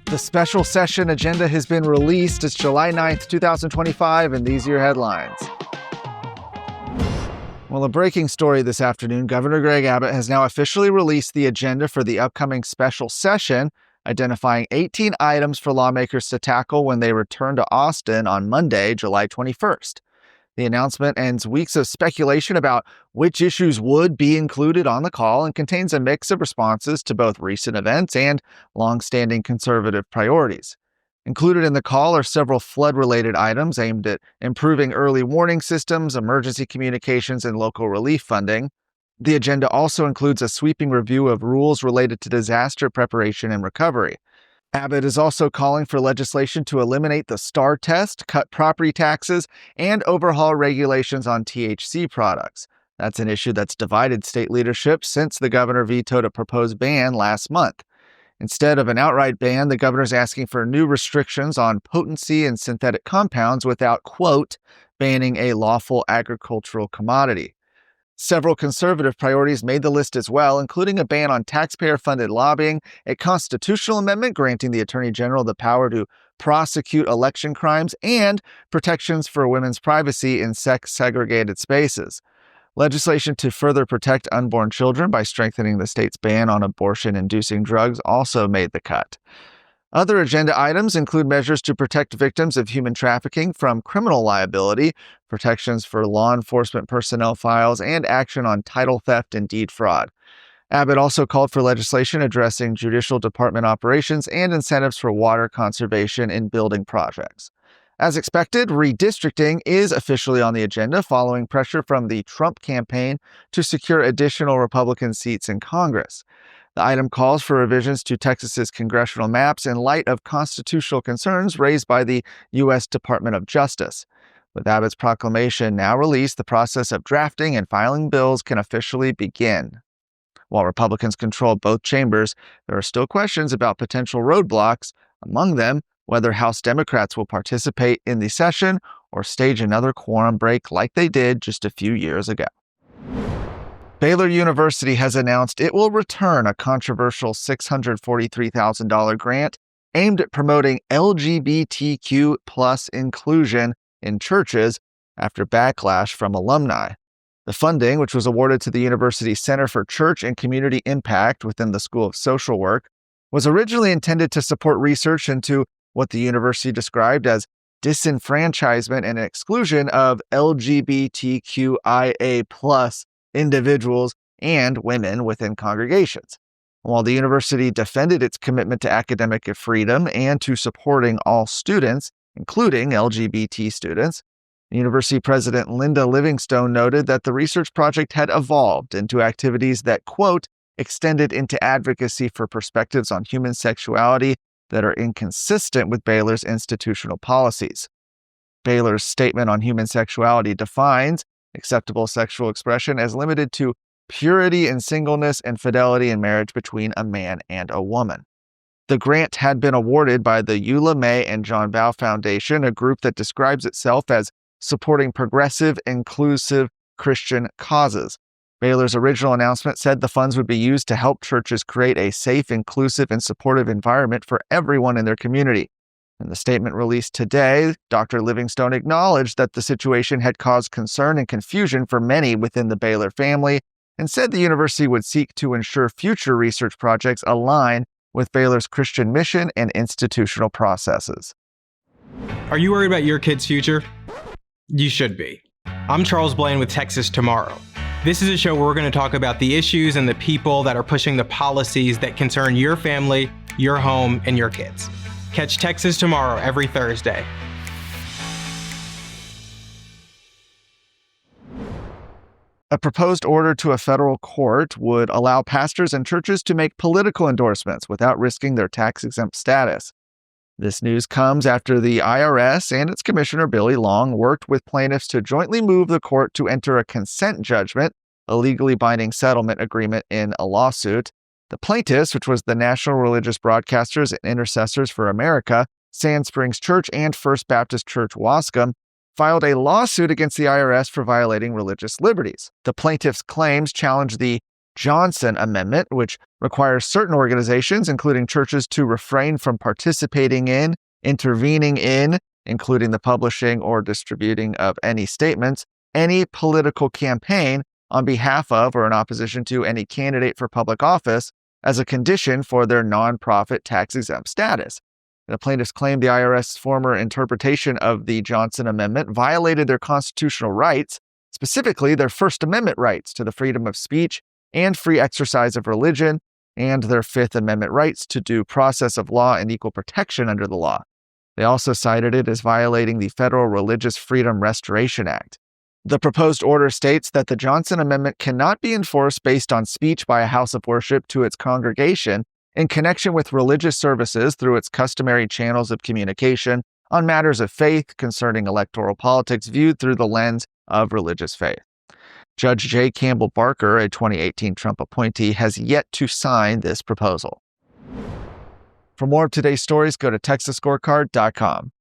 The special session agenda has been released. It's July 9th, 2025, and these are your headlines. Well, a breaking story this afternoon. Governor Greg Abbott has now officially released the agenda for the upcoming special session, identifying 18 items for lawmakers to tackle when they return to Austin on Monday, July 21st. The announcement ends weeks of speculation about which issues would be included on the call and contains a mix of responses to both recent events and longstanding conservative priorities. Included in the call are several flood-related items aimed at improving early warning systems, emergency communications, and local relief funding. The agenda also includes a sweeping review of rules related to disaster preparation and recovery. Abbott is also calling for legislation to eliminate the STAR test, cut property taxes, and overhaul regulations on THC products. That's an issue that's divided state leadership since the governor vetoed a proposed ban last month. Instead of an outright ban, the governor's asking for new restrictions on potency and synthetic compounds without, quote, banning a lawful agricultural commodity. Several conservative priorities made the list as well, including a ban on taxpayer-funded lobbying, a constitutional amendment granting the Attorney General the power to prosecute election crimes, and protections for women's privacy in sex-segregated spaces. Legislation to further protect unborn children by strengthening the state's ban on abortion-inducing drugs also made the cut. Other agenda items include measures to protect victims of human trafficking from criminal liability, protections for law enforcement personnel files, and action on title theft and deed fraud. Abbott also called for legislation addressing judicial department operations and incentives for water conservation in building projects. As expected, redistricting is officially on the agenda following pressure from the Trump campaign to secure additional Republican seats in Congress. The item calls for revisions to Texas's congressional maps in light of constitutional concerns raised by the U.S. Department of Justice. With Abbott's proclamation now released, the process of drafting and filing bills can officially begin. While Republicans control both chambers, there are still questions about potential roadblocks, among them whether House Democrats will participate in the session or stage another quorum break like they did just a few years ago. Baylor University has announced it will return a controversial $643,000 grant aimed at promoting LGBTQ+ inclusion in churches after backlash from alumni. The funding, which was awarded to the university's Center for Church and Community Impact within the School of Social Work, was originally intended to support research into what the university described as disenfranchisement and exclusion of LGBTQIA+ individuals and women within congregations. While the university defended its commitment to academic freedom and to supporting all students, including LGBT students, University President Linda Livingstone noted that the research project had evolved into activities that, quote, extended into advocacy for perspectives on human sexuality that are inconsistent with Baylor's institutional policies. Baylor's statement on human sexuality defines acceptable sexual expression as limited to purity and singleness and fidelity in marriage between a man and a woman. The grant had been awarded by the Eula May and John Bow Foundation, a group that describes itself as supporting progressive, inclusive Christian causes. Baylor's original announcement said the funds would be used to help churches create a safe, inclusive, and supportive environment for everyone in their community. In the statement released today, Dr. Livingstone acknowledged that the situation had caused concern and confusion for many within the Baylor family and said the university would seek to ensure future research projects align with Baylor's Christian mission and institutional processes. Are you worried about your kid's future? You should be. I'm Charles Blaine with Texas Tomorrow. This is a show where we're going to talk about the issues and the people that are pushing the policies that concern your family, your home, and your kids. Catch Texas Tomorrow every Thursday. A proposed order to a federal court would allow pastors and churches to make political endorsements without risking their tax-exempt status. This news comes after the IRS and its commissioner, Billy Long, worked with plaintiffs to jointly move the court to enter a consent judgment, a legally binding settlement agreement in a lawsuit. The plaintiffs, which was the National Religious Broadcasters and Intercessors for America, Sand Springs Church, and First Baptist Church Wascom, filed a lawsuit against the IRS for violating religious liberties. The plaintiffs' claims challenged the Johnson Amendment, which requires certain organizations, including churches, to refrain from participating in, intervening in, including the publishing or distributing of any statements, any political campaign on behalf of or in opposition to any candidate for public office as a condition for their nonprofit tax-exempt status. The plaintiffs claimed the IRS's former interpretation of the Johnson Amendment violated their constitutional rights, specifically their First Amendment rights to the freedom of speech and free exercise of religion, and their Fifth Amendment rights to due process of law and equal protection under the law. They also cited it as violating the Federal Religious Freedom Restoration Act. The proposed order states that the Johnson Amendment cannot be enforced based on speech by a house of worship to its congregation in connection with religious services through its customary channels of communication on matters of faith concerning electoral politics viewed through the lens of religious faith. Judge J. Campbell Barker, a 2018 Trump appointee, has yet to sign this proposal. For more of today's stories, go to TexasScorecard.com.